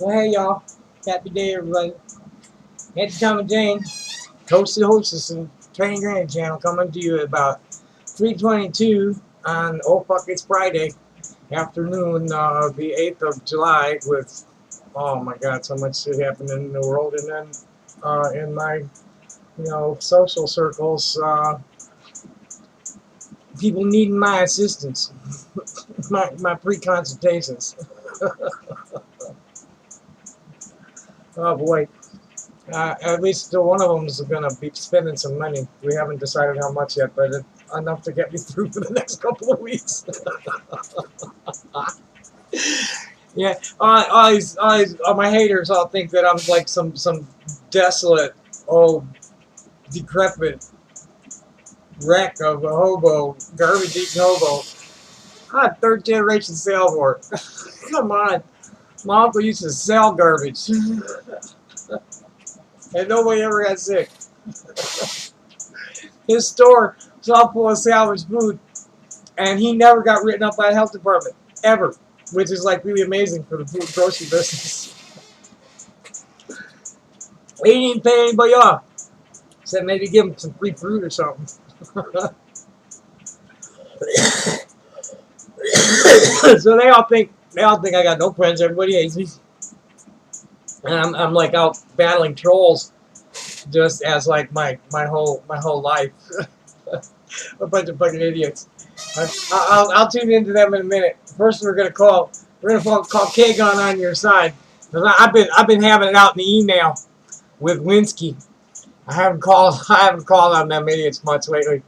Well, hey y'all. Happy day, everybody. Auntie Tom and Jane, host of the Hostess and Training Granny channel, coming to you at about 3:22 on Oh Fuck It's Friday afternoon, the 8th of July. With oh my God, so much shit happening in the world, and then in my social circles, people needing my assistance, my pre-consultations. Oh boy. At least one of them is going to be spending some money. We haven't decided how much yet, but enough to get me through for the next couple of weeks. Yeah, all my haters all think that I'm like some desolate, old, decrepit wreck of a hobo, garbage-eating hobo. I'm third generation sailboard. Come on. My uncle used to sell garbage. And nobody ever got sick. His store was all full of salvaged food, and he never got written up by the health department, ever, which is like really amazing for the food grocery business. He didn't even pay anybody off. Said maybe give him some free fruit or something. So they all think I got no friends. Everybody hates me. And I'm like out battling trolls, just as like my whole life. A bunch of fucking idiots. I'll tune into them in a minute. First, we're gonna call Kagon on your side. I've been having it out in the email with Winsky. I haven't called on them idiots much lately.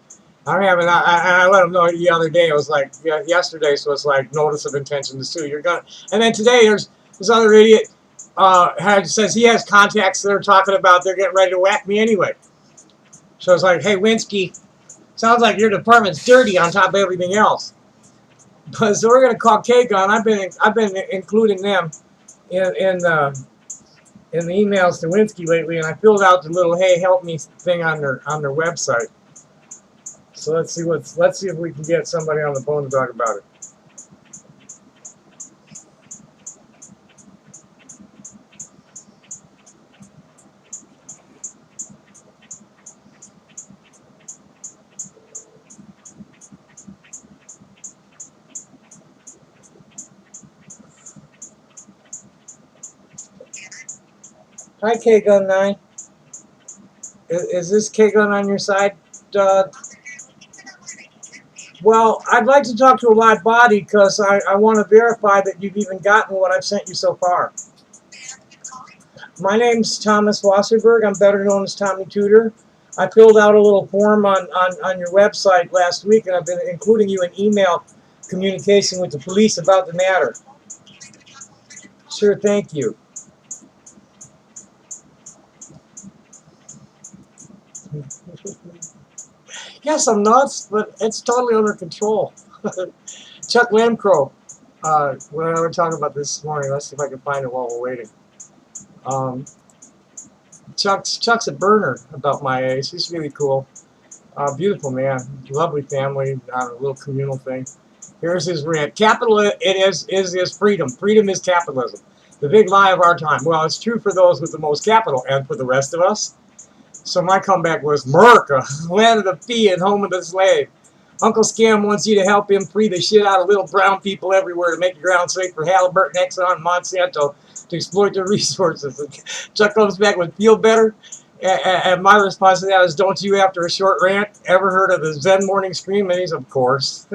I let them know the other day. It was like yesterday, so it's like notice of intention to sue. You're gonna. And then today there's this other idiot. Says he has contacts that are talking about they're getting ready to whack me anyway. So it's like, hey, Winsky, sounds like your department's dirty on top of everything else. But so we're gonna call Kagon. I've been including them in the emails to Winsky lately, and I filled out the little hey help me thing on their website. So let's see if we can get somebody on the phone to talk about it. Hi, K-Gun9. Is this K-Gun on your side? Well, I'd like to talk to a live body because I want to verify that you've even gotten what I've sent you so far. My name's Thomas Wasserberg. I'm better known as Tommy Tudor. I filled out a little form on your website last week, and I've been including you in email communication with the police about the matter. Sure, thank you. Yes, I'm nuts, but it's totally under control. Chuck Lamcrow, when I was talking about this morning, let's see if I can find it while we're waiting. Chuck's a burner about my age. He's really cool. Beautiful man, lovely family, a little communal thing. Here's his rant. Capital is freedom. Freedom is capitalism. The big lie of our time. Well, it's true for those with the most capital, and for the rest of us. So my comeback was, America, land of the free and home of the slave. Uncle Scam wants you to help him free the shit out of little brown people everywhere to make the ground safe for Halliburton, Exxon, and Monsanto to exploit their resources. And Chuck comes back with feel better. And my response to that is, don't you, after a short rant, ever heard of the Zen morning scream? And he's, of course.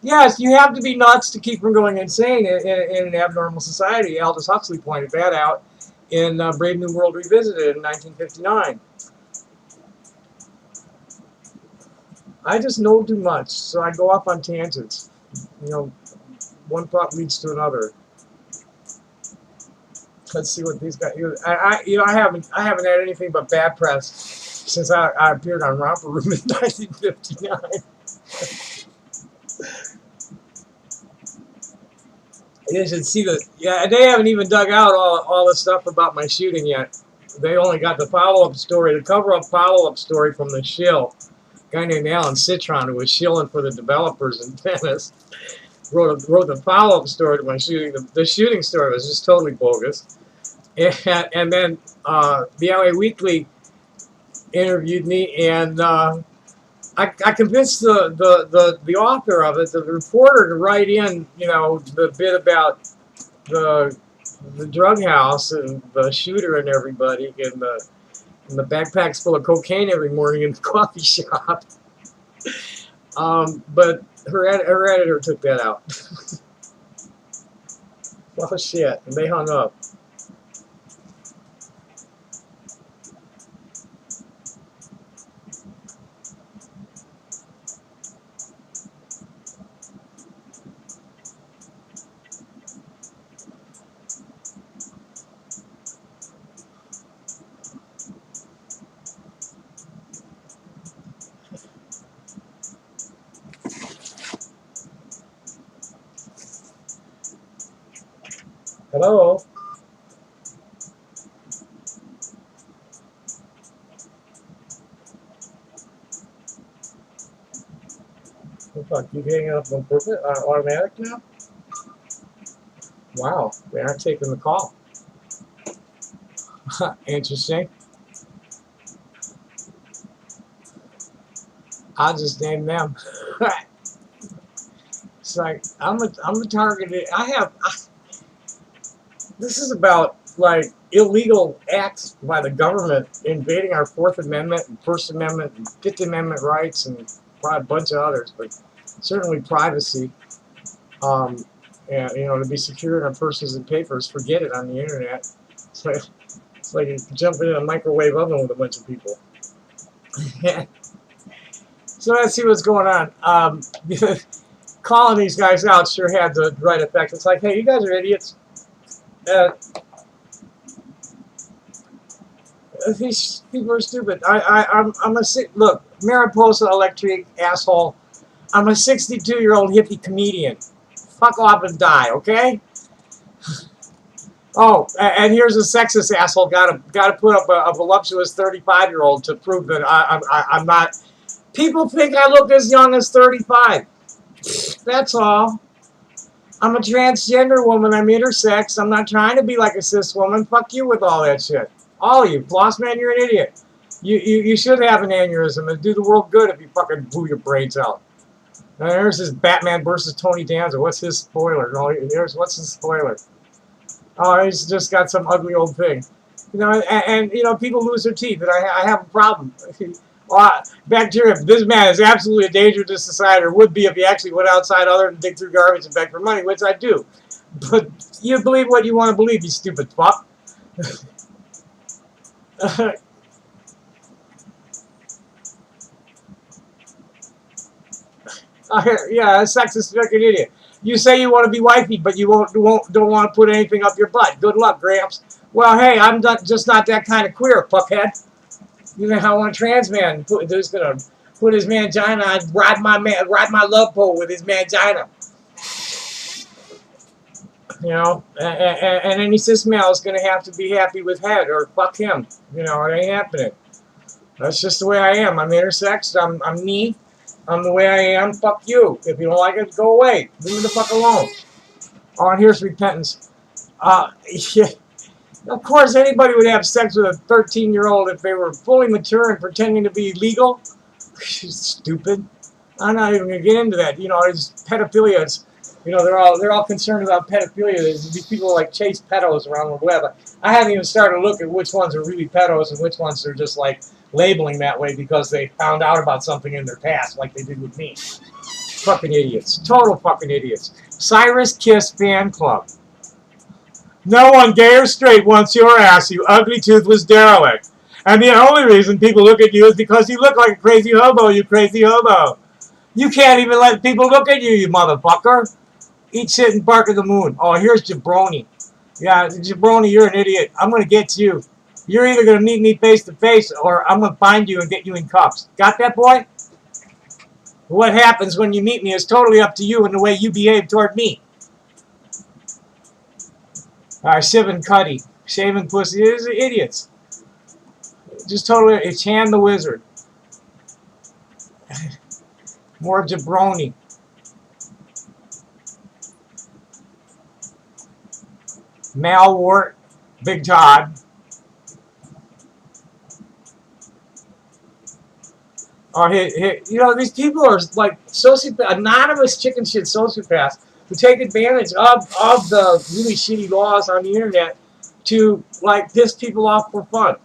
Yes, you have to be nuts to keep from going insane in an abnormal society. Aldous Huxley pointed that out in Brave New World Revisited in 1959. I just know too much, so I go off on tangents. One thought leads to another. Let's see what these guys. I haven't had anything but bad press since I appeared on Romper Room in 1959. You should see they haven't even dug out all the stuff about my shooting yet. They only got the follow-up story, the cover-up follow-up story from the shill. A guy named Alan Citron who was shilling for the developers in Venice. wrote the follow-up story to my shooting. The shooting story was just totally bogus. And then the LA Weekly interviewed me, and I convinced the author of it, the reporter, to write in, you know, the bit about the drug house and the shooter and everybody, and the backpacks full of cocaine every morning in the coffee shop. But her editor took that out. Well, shit, and they hung up. Hello? What the fuck, you hanging up on purpose? Automatic now? Wow, they aren't taking the call. Interesting. I'll just name them. It's like, I'm a targeted. This is about, like, illegal acts by the government invading our Fourth Amendment and First Amendment and Fifth Amendment rights and probably a bunch of others, but certainly privacy. And, you know, to be secure in our persons and papers, forget it on the internet. It's like jumping in a microwave oven with a bunch of people. So let's see what's going on. Calling these guys out sure had the right effect. It's like, hey, you guys are idiots. These people are stupid. I'm a look, Mariposa Electric asshole. I'm a 62-year-old hippie comedian. Fuck off and die, okay? Oh, and here's a sexist asshole. Got to put up a voluptuous 35-year-old to prove that I'm not. People think I look as young as 35. That's all. I'm a transgender woman. I'm intersex. I'm not trying to be like a cis woman. Fuck you with all that shit. All of you. Floss man, you're an idiot. You should have an aneurysm and do the world good if you fucking blew your brains out. Now, there's this Batman versus Tony Danza. What's his spoiler? No, what's his spoiler? Oh, he's just got some ugly old thing. You know, and you know, people lose their teeth, and I have a problem. Bacteria. This man is absolutely a danger to society, or would be if he actually went outside other than dig through garbage and beg for money, which I do. But you believe what you want to believe, you stupid fuck. Yeah, a sexist fucking idiot. You say you want to be wifey, but you don't want to put anything up your butt. Good luck, Gramps. Well, hey, I'm just not that kind of queer, fuckhead. You know how one trans man who's gonna put his mangina on, ride my love pole with his mangina. You know, and any cis male is gonna have to be happy with head or fuck him. You know, it ain't happening. That's just the way I am. I'm intersex. I'm me. I'm the way I am. Fuck you. If you don't like it, go away. Leave me the fuck alone. Oh, and here's repentance. Yeah. Of course, anybody would have sex with a 13-year-old if they were fully mature and pretending to be legal. Stupid. I'm not even gonna get into that. You know, it's pedophilia. You know, they're all concerned about pedophilia. These people like chase pedos around the web. I haven't even started to look at which ones are really pedos and which ones are just like labeling that way because they found out about something in their past, like they did with me. Fucking idiots. Total fucking idiots. Cyrus Kiss Fan Club. No one, gay or straight, wants your ass, you ugly toothless derelict. And the only reason people look at you is because you look like a crazy hobo, you crazy hobo. You can't even let people look at you, you motherfucker. Eat shit and bark at the moon. Oh, here's Jabroni. Yeah, Jabroni, you're an idiot. I'm going to get you. You're either going to meet me face to face or I'm going to find you and get you in cuffs. Got that, boy? What happens when you meet me is totally up to you and the way you behave toward me. Shiv and Cuddy. Shaving pussy. These are idiots. Just totally. It's Chan the Wizard. More Jabroni. Malwart, Big Todd. You know, these people are like sociopath, anonymous chicken shit sociopaths who take advantage of the really shitty laws on the internet to like piss people off for fun.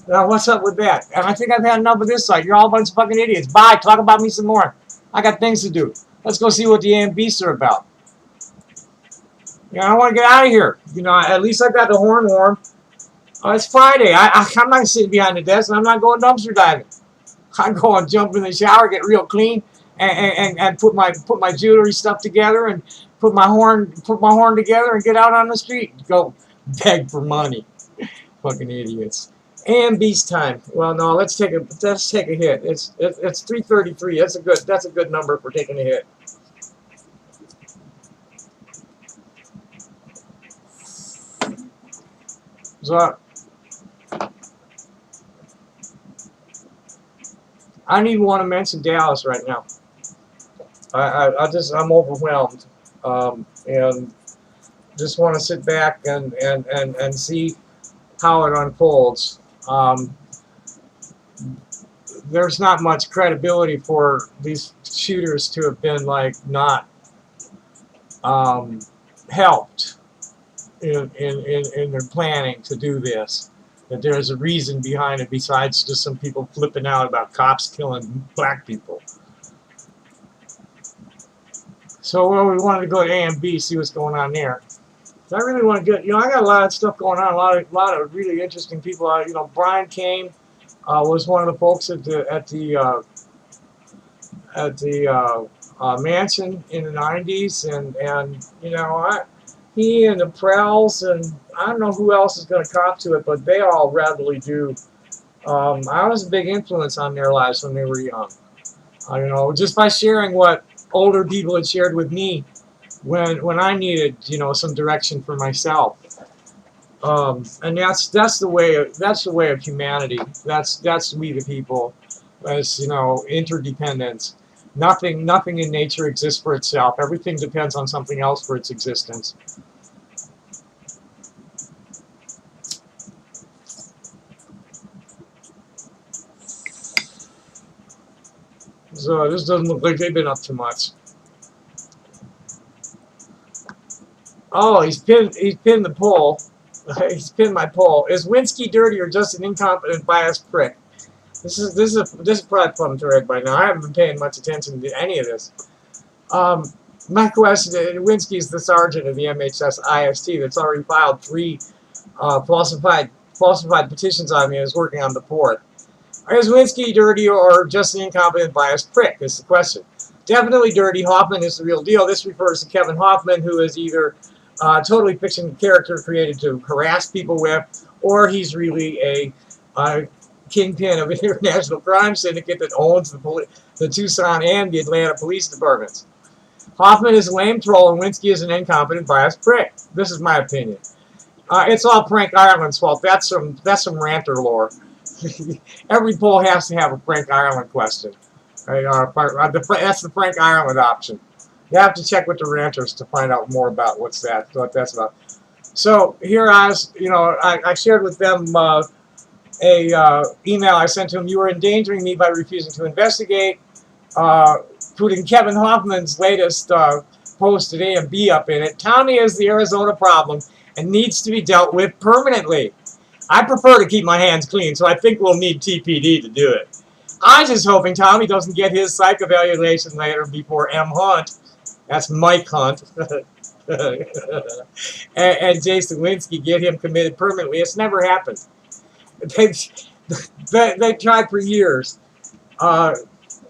Now, what's up with that? And I think I've had enough of this site. You're all a bunch of fucking idiots. Bye. Talk about me some more. I got things to do. Let's go see what the AMBeasts are about. You know, I want to get out of here. You know, at least I got the horn warm. It's Friday. I'm not sitting behind the desk, and I'm not going dumpster diving. I'm going to jump in the shower, get real clean, and put my jewelry stuff together, and put my horn together, and get out on the street. Go beg for money. Fucking idiots. AMBeasts time. Well, no, let's take a hit. It's 3:33. That's a good number for taking a hit. So I need want to mention Dallas right now. I'm overwhelmed, and just want to sit back and see how it unfolds. There's not much credibility for these shooters to have been like not helped in their planning to do this. That there's a reason behind it besides just some people flipping out about cops killing black people. So well, we wanted to go to AMB, see what's going on there. I really want to get, you know, I got a lot of stuff going on, a lot of really interesting people. You know, Brian Kane was one of the folks at the mansion in the '90s, and you know, he and the Prells, and I don't know who else is going to cop to it, but they all readily do. I was a big influence on their lives when they were young. You know, just by sharing what older people had shared with me when I needed, you know, some direction for myself. And that's the way of humanity. That's we the people, as you know, interdependence. Nothing in nature exists for itself. Everything depends on something else for its existence. So this doesn't look like they've been up to much. Oh, he's pinned the poll. He's pinned my poll. Is Winsky dirty or just an incompetent, biased prick? This is probably fun to read by now. I haven't been paying much attention to any of this. My question: Winsky is the sergeant of the MHS IST that's already filed 3 falsified petitions on me and is working on the 4th. Is Winsky dirty or just an incompetent, biased prick? Is the question. Definitely dirty. Hoffman is the real deal. This refers to Kevin Hoffman, who is either totally fiction character created to harass people with, or he's really a kingpin of an international crime syndicate that owns the Tucson and the Atlanta police departments. Hoffman is a lame troll and Winsky is an incompetent, biased prick. This is my opinion. It's all Frank Ireland's fault. That's some ranter lore. Every poll has to have a Frank Ireland question. Right? That's the Frank Ireland option. You have to check with the ranters to find out more about what that's about. So here I shared with them a email I sent to him. You are endangering me by refusing to investigate. Putting Kevin Hoffman's latest post at AMB up in it. Tommy is the Arizona problem and needs to be dealt with permanently. I prefer to keep my hands clean, so I think we'll need TPD to do it. I'm just hoping Tommy doesn't get his psych evaluation later before M. Hunt. That's Mike Hunt. and Jason Winsky get him committed permanently. It's never happened. They tried for years. My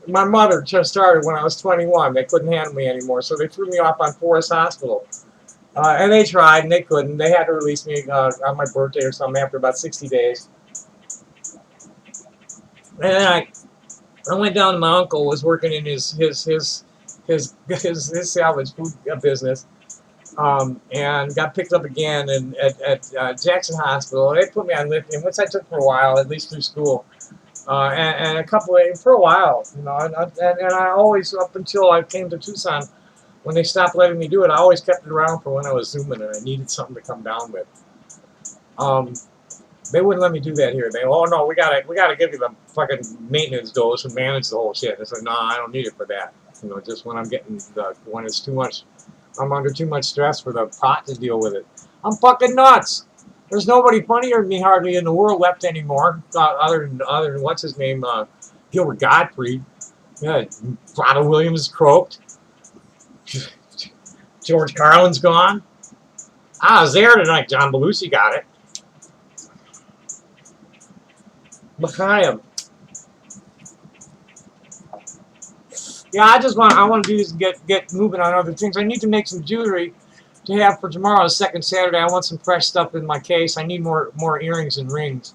mother just started when I was 21. They couldn't handle me anymore, so they threw me off on Forest Hospital. And they tried, and they couldn't. They had to release me on my birthday or something after about 60 days. And then I went down to my uncle, was working in his salvage food business, and got picked up again at Jackson Hospital. They put me on lithium, which I took for a while, at least through school, and for a while, you know. And I always, up until I came to Tucson, When they stopped letting me do it, I always kept it around for when I was zooming and I needed something to come down with. They wouldn't let me do that here. They, oh no, we gotta give you the fucking maintenance dose and manage the whole shit. It's like, no, I don't need it for that. You know, just when I'm getting when it's too much, I'm under too much stress for the pot to deal with it. I'm fucking nuts. There's nobody funnier than me hardly in the world left anymore, other than what's his name, Gilbert Gottfried. Yeah, Ronald Williams croaked. George Carlin's gone. I was there tonight. John Belushi got it. L'chaim. Yeah, I want to do this and get moving on other things. I need to make some jewelry to have for tomorrow, second Saturday. I want some fresh stuff in my case. I need more earrings and rings.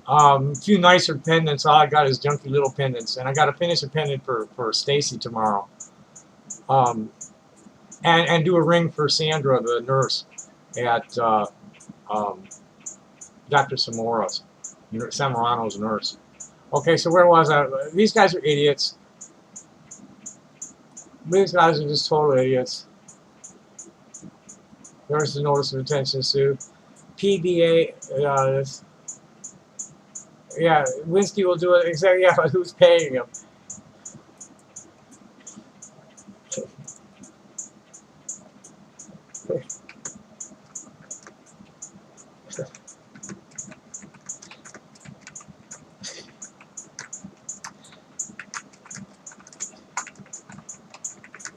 A few nicer pendants. All I got is junky little pendants, and I got to finish a pendant for Stacy tomorrow. And do a ring for Sandra, the nurse at Dr. Samorano's nurse. Okay, so where was I? These guys are idiots. These guys are just total idiots. There's the notice of intention suit. PBA, yeah, Winsky will do it exactly. Yeah, but who's paying him?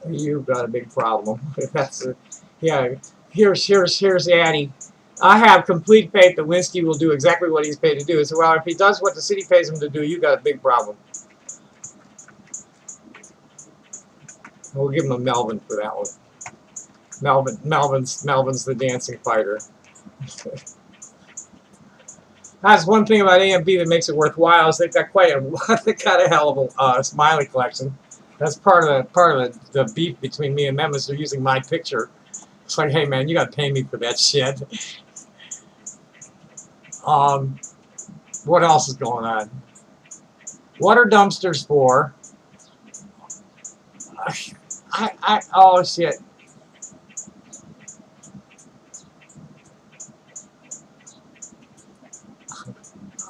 You've got a big problem. That's a, yeah. Here's Addy. I have complete faith that Winsky will do exactly what he's paid to do. So, well, if he does what the city pays him to do, you got a big problem. We'll give him a Melvin for that one. Melvin's the dancing fighter. That's one thing about AMB that makes it worthwhile is they've got they've got a hell of a smiley collection. That's part of the beef between me and them is they're using my picture. It's like, hey man, you got to pay me for that shit. What else is going on? What are dumpsters for? Oh shit.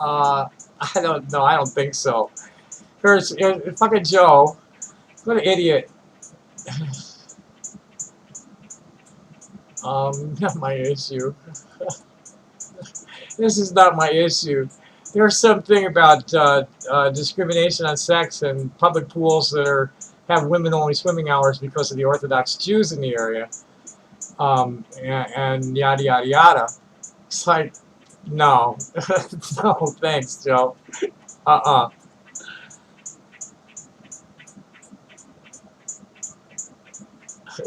I don't know. I don't think so. Here's fucking Joe. What an idiot. Not my issue. This is not my issue. There's something about discrimination on sex and public pools that have women-only swimming hours because of the Orthodox Jews in the area, and yada yada yada. It's like, no, no, thanks, Joe.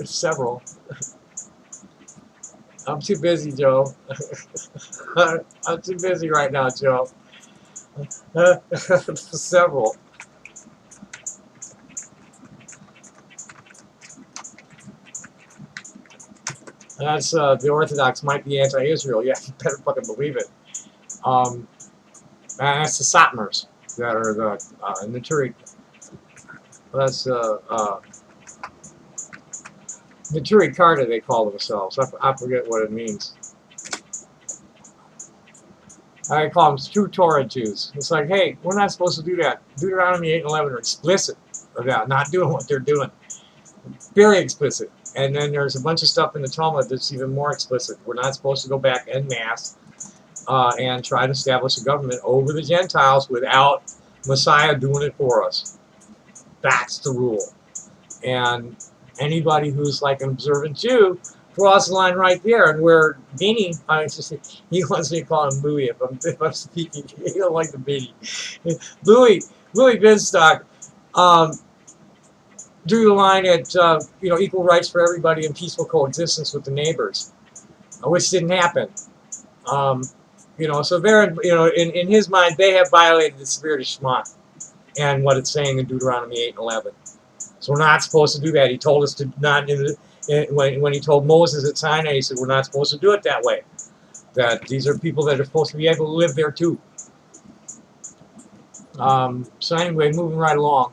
Several. I'm too busy, Joe. I'm too busy right now, Joe. Several. That's the Orthodox might be anti-Israel. Yeah, you better fucking believe it. And that's the Satmars that are the Naturi. That's Naturi Karta, they call themselves. I forget what it means. I call them true Torah Jews. It's like, hey, we're not supposed to do that. Deuteronomy 8 and 11 are explicit about not doing what they're doing. Very explicit. And then there's a bunch of stuff in the Talmud that's even more explicit. We're not supposed to go back en masse and try to establish a government over the Gentiles without Messiah doing it for us. That's the rule. And anybody who's like an observant Jew draws the line right there. And where Beanie, he wants me to call him Louis if I'm speaking. He don't like the Beanie. Louis Binstock drew the line at equal rights for everybody and peaceful coexistence with the neighbors, which didn't happen. So they're in his mind they have violated the spirit of Shema and what it's saying in Deuteronomy 8 and 11. So we're not supposed to do that. He told us to not. When he told Moses at Sinai, he said we're not supposed to do it that way. That these are people that are supposed to be able to live there too. So anyway, moving right along.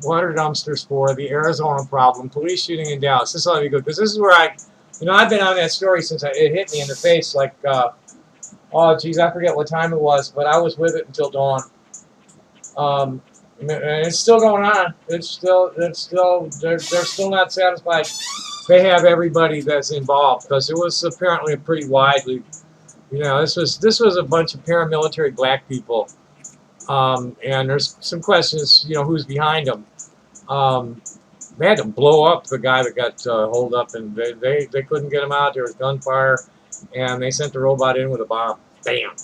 water dumpsters for, the Arizona problem, police shooting in Dallas. This is how you go, because this is where I've been on that story since it hit me in the face, like, oh, geez, I forget what time it was, but I was with it until dawn. And it's still going on. They're still not satisfied. They have everybody that's involved, because it was apparently a pretty widely, this was a bunch of paramilitary black people, and there's some questions, who's behind them. They had to blow up the guy that got holed up, and they couldn't get him out. There was gunfire, and they sent the robot in with a bomb. Bam.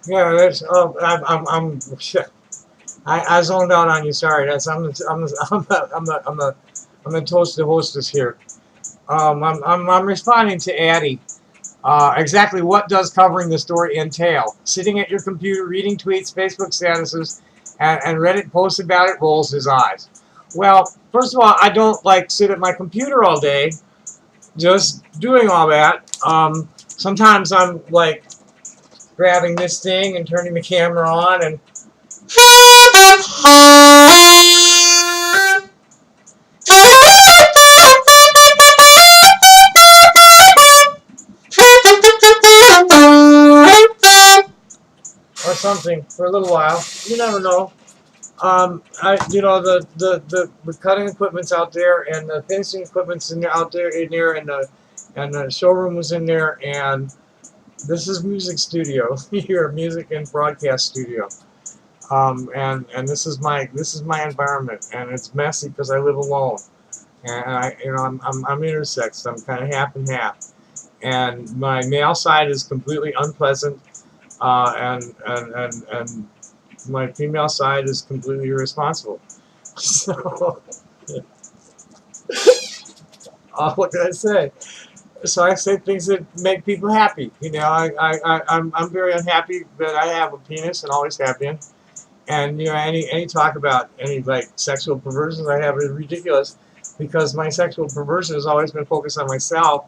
Yeah, that's. Oh, I zoned out on you. Sorry. That's I'm the toasted hostess here. I'm responding to Addie. Exactly what does covering the story entail? Sitting at your computer, reading tweets, Facebook statuses, and Reddit posts about it rolls his eyes. Well, first of all, I don't like sit at my computer all day just doing all that. Sometimes I'm like grabbing this thing and turning the camera on and or something for a little while. You never know. The cutting equipment's out there, and the finishing equipment's out there, and the showroom was in there, and this is music studio here, music and broadcast studio, and this is my environment, and it's messy because I live alone, and I'm intersex, I'm kind of half and half, and my male side is completely unpleasant, and my female side is completely irresponsible. So, what can I say? So I say things that make people happy. I'm very unhappy that I have a penis and always have been. And any talk about any like sexual perversions I have is ridiculous, because my sexual perversion has always been focused on myself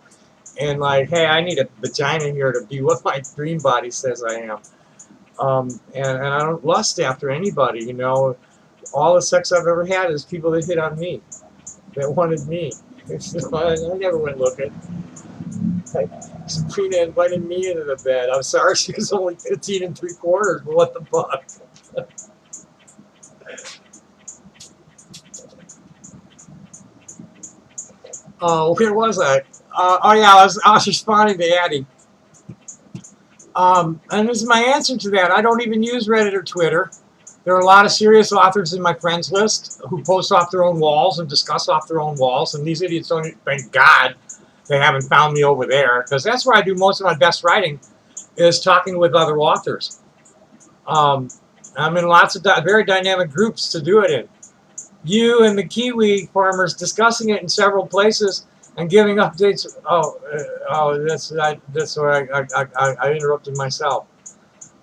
and like, hey, I need a vagina here to be what my dream body says I am. And I don't lust after anybody, All the sex I've ever had is people that hit on me, that wanted me. I never went looking. Like, Sabrina invited me into the bed. I'm sorry, she was only 15 3/4, but what the fuck? Where was I? Oh yeah, I was responding to Addie. And this is my answer to that. I don't even use Reddit or Twitter. There are a lot of serious authors in my friends list who post off their own walls and discuss off their own walls, and these idiots don't, thank God they haven't found me over there, because that's where I do most of my best writing, is talking with other authors. I'm in lots of very dynamic groups to do it in. You and the Kiwi farmers discussing it in several places and giving updates. That's where I interrupted myself.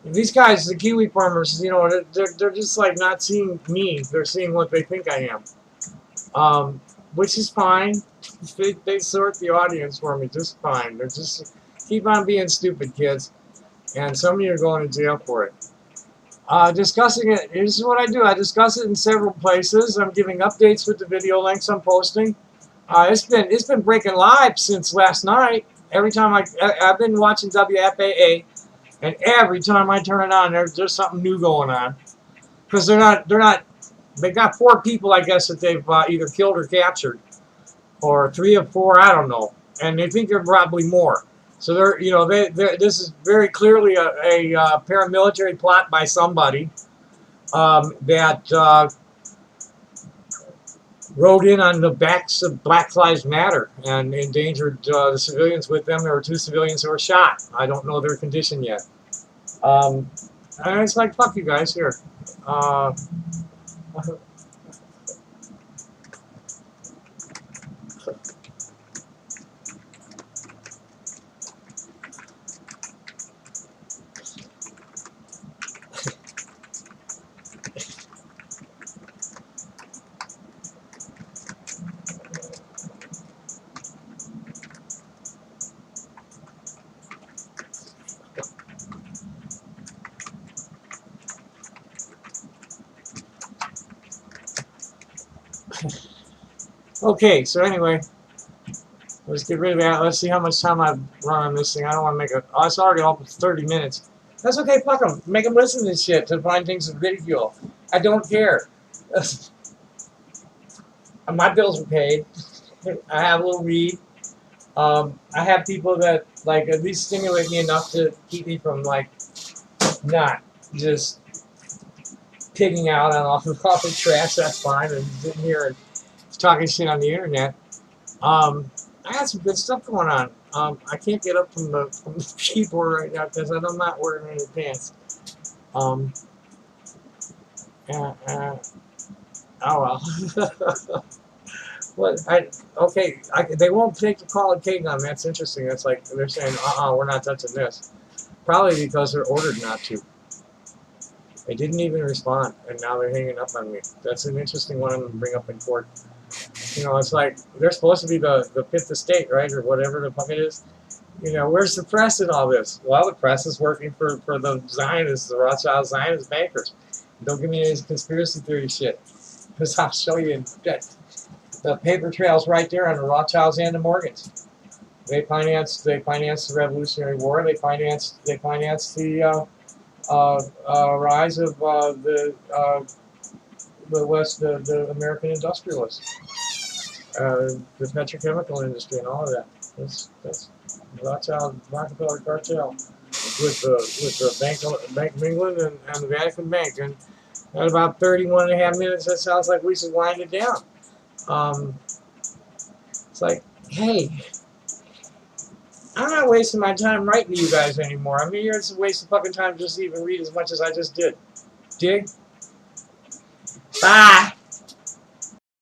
These guys, the Kiwi farmers, they're just like not seeing me. They're seeing what they think I am, which is fine. They sort the audience for me just fine. They're just keep on being stupid kids, and some of you are going to jail for it. Discussing it. This is what I do. I discuss it in several places. I'm giving updates with the video links I'm posting. It's been breaking live since last night. Every time I've been watching WFAA, and every time I turn it on, there's something new going on. Because they got 4 people, I guess, that they've either killed or captured, or 3 of 4, I don't know, and they think there are probably more. So this is very clearly a paramilitary plot by somebody that rode in on the backs of Black Lives Matter and endangered the civilians with them. There were 2 civilians who were shot. I don't know their condition yet. And it's like, fuck you guys, here. Okay, so anyway, let's get rid of that. Let's see how much time I've run on this thing. I don't want to make oh, it's already almost 30 minutes. That's okay, fuck them. Make them listen to this shit to find things to ridicule. I don't care. My bills are paid. I have a little weed. I have people that, like, at least stimulate me enough to keep me from, like, not just pigging out on all the trash. That's fine. And sitting here and talking shit on the internet. I got some good stuff going on. I can't get up from the keyboard right now because I'm not wearing any pants. Um, oh well. What? They won't take the call of King on. That's interesting. That's like they're saying, we're not touching this. Probably because they're ordered not to. They didn't even respond, and now they're hanging up on me. That's an interesting one I'm going to bring up in court. You know, it's like they're supposed to be the fifth estate, right, or whatever the fuck it is. You know, where's the press in all this? Well, the press is working for the Zionists, the Rothschild Zionist bankers. Don't give me any conspiracy theory shit, because I'll show you that the paper trail's right there on the Rothschilds and the Morgans. They financed the Revolutionary War. They financed the rise of the American industrialists, the petrochemical industry, and all of that. That's Rothschild Rockefeller cartel with the Bank of England and the Vatican Bank. And at about 31.5 minutes, that sounds like we should wind it down. It's like, hey, I'm not wasting my time writing to you guys anymore. I mean, it's a waste of fucking time just to even read as much as I just did. Dig? Bye.